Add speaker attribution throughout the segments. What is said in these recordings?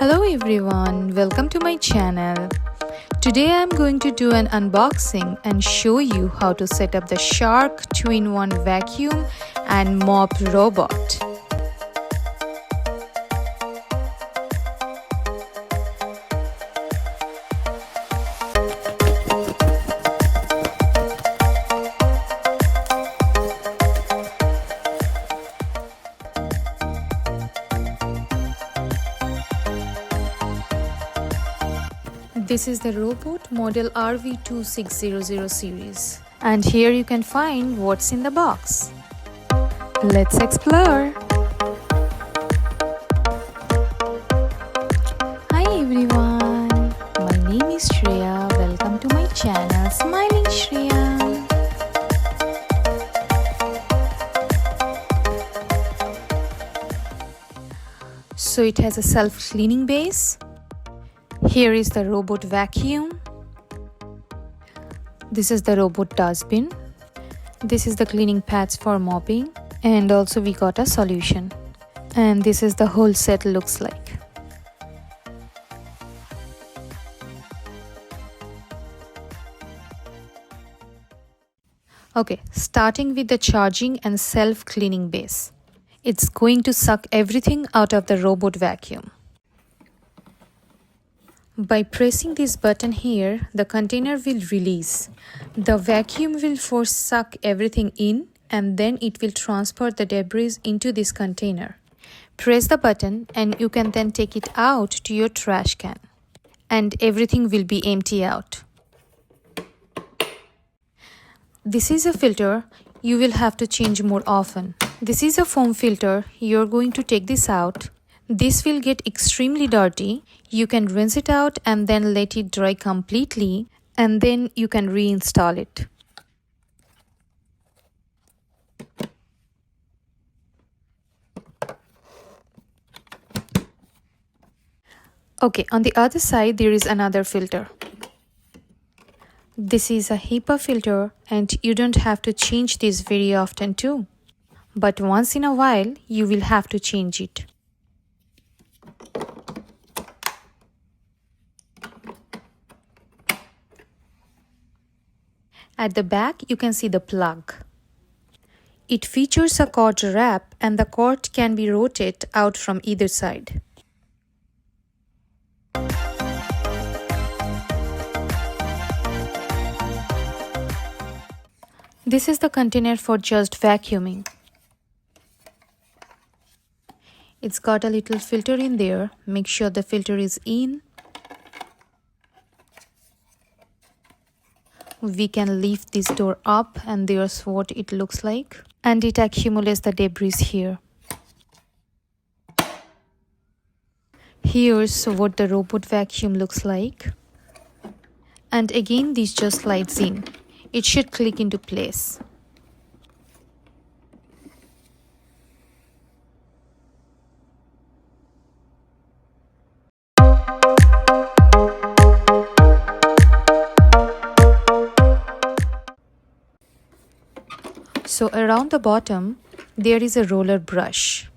Speaker 1: Hello everyone, welcome to my channel. Today I am going to do an unboxing and show you how to set up the Shark 2-in-1 vacuum and mop robot. This is the robot model RV2600 series, and here you can find what's in the box. Let's explore! Hi everyone, my name is Shreya. Welcome to my channel Smiling Shreya. So it has a self-cleaning base. Here is the robot vacuum. This is the robot dustbin. This is the cleaning pads for mopping, and also we got a solution. And this is the whole set looks like. Okay, starting with the charging and self-cleaning base. It's going to suck everything out of the robot vacuum. By pressing this button here, the container will release. The vacuum will first suck everything in, and then it will transfer the debris into this container. Press the button and you can then take it out to your trash can, and everything will be empty out. This is a filter you will have to change more often. This is a foam filter. You're going to take this out. This will get extremely dirty. You can rinse it out and then let it dry completely, and then you can reinstall it. Okay, on the other side there is another filter. This is a HEPA filter, and you don't have to change this very often too. But once in a while you will have to change it. At the back, you can see the plug. It features a cord wrap, and the cord can be rotated out from either side. This is the container for just vacuuming. It's got a little filter in there. Make sure the filter is in. We can lift this door up, and there's what it looks like, and it accumulates the debris here. Here's what the robot vacuum looks like, and again this just slides in. It should click into place. So around the bottom, there is a roller brush.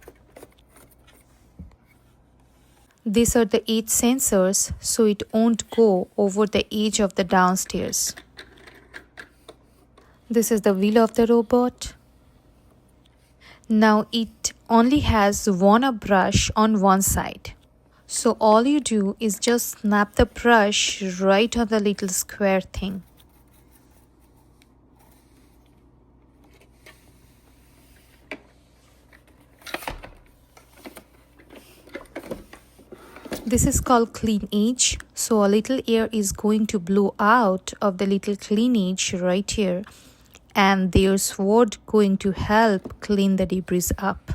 Speaker 1: These are the edge sensors, so it won't go over the edge of the downstairs. This is the wheel of the robot. Now it only has one brush on one side. So all you do is just snap the brush right on the little square thing. This is called clean edge, so a little air is going to blow out of the little clean edge right here, and there's what going to help clean the debris up.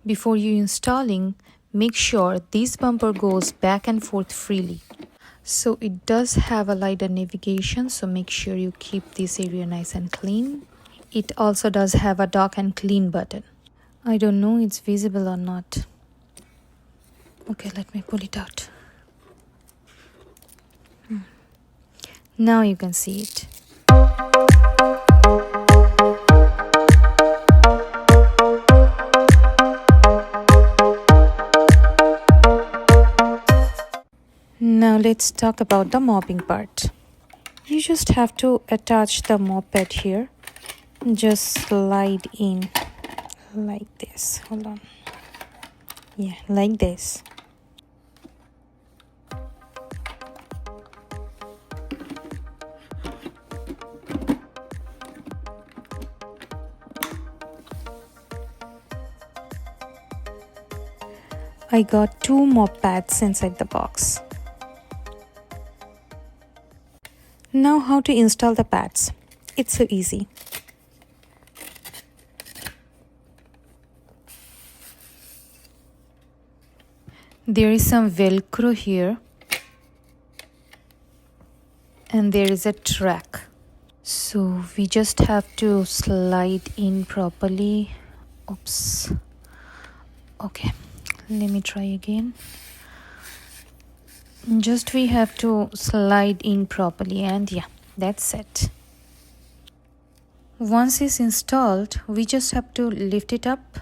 Speaker 1: Before you installing, make sure this bumper goes back and forth freely. So it does have a LiDAR navigation, so make sure you keep this area nice and clean. It also does have a dock and clean button. I don't know it's visible or not. Okay, let me pull it out. Now you can see it. Now let's talk about the mopping part. You just have to attach the mop pad here. Just slide in like this. Hold on. Yeah, like this. I got 2 mop pads inside the box. Now how to install the pads. It's so easy. There is some velcro here and there is a track. So we just have to slide in properly. Oops. Okay, let me try again. Just we have to slide in properly and yeah, that's it. Once it's installed, we just have to lift it up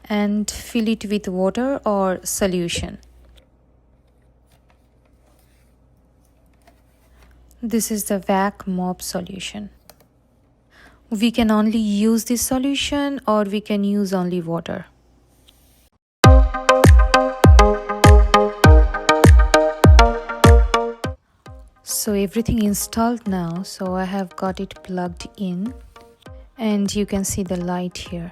Speaker 1: and fill it with water or solution. This is the VAC mop solution. We can only use this solution or we can use only water. So everything installed now, so I have got it plugged in and you can see the light here.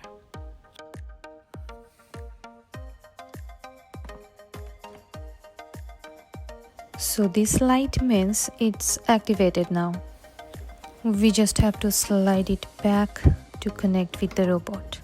Speaker 1: So this light means it's activated now. We just have to slide it back to connect with the robot.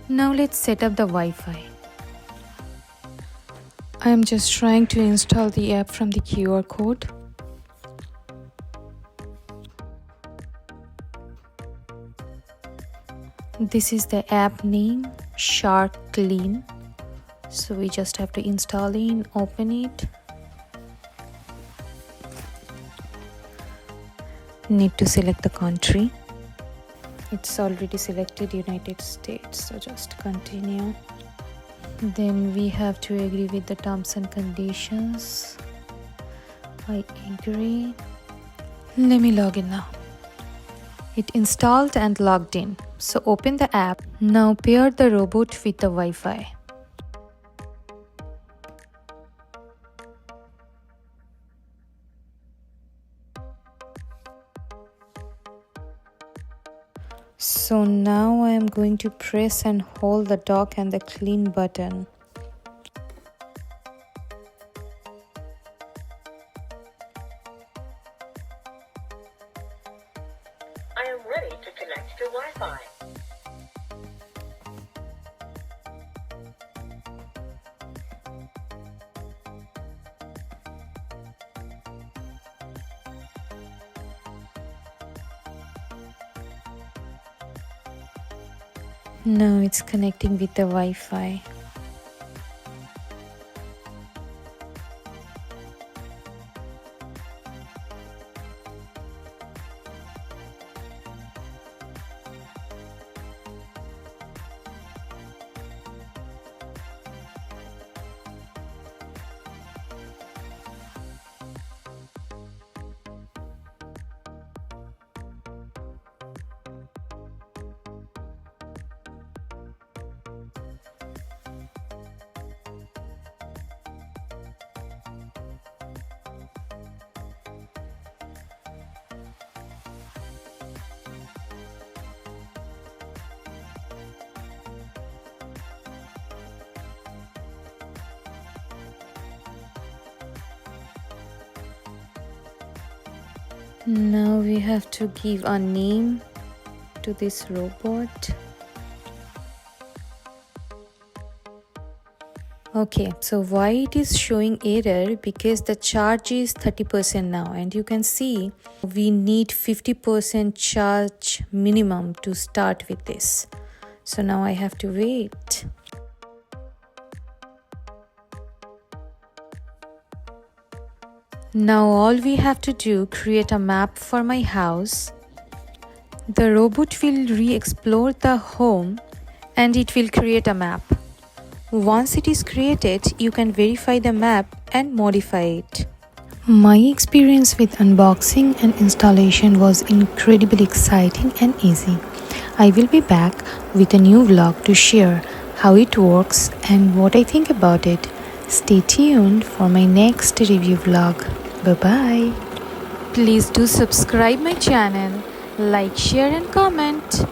Speaker 1: Now let's set up the Wi-Fi. I am just trying to install the app from the QR code. This is the app name, Shark Clean. So we just have to install it, open it. Need to select the country. It's already selected United States, so just continue. Then we have to agree with the terms and conditions. I agree. Let me log in now. It installed and logged in. So open the app. Now pair the robot with the Wi-Fi. So now I am going to press and hold the dock and the clean button.
Speaker 2: I am ready to connect to Wi-Fi.
Speaker 1: Now it's connecting with the Wi-Fi. Now we have to give a name to this robot. Okay, so why it is showing error? Because the charge is 30% now, and you can see we need 50% charge minimum to start with this. So now I have to wait. Now all we have to do, create a map for my house. The robot will re-explore the home and it will create a map. Once it is created, you can verify the map and modify it. My experience with unboxing and installation was incredibly exciting and easy. I will be back with a new vlog to share how it works and what I think about it. Stay tuned for my next review vlog. Bye bye. Please do subscribe my channel, like, share and comment.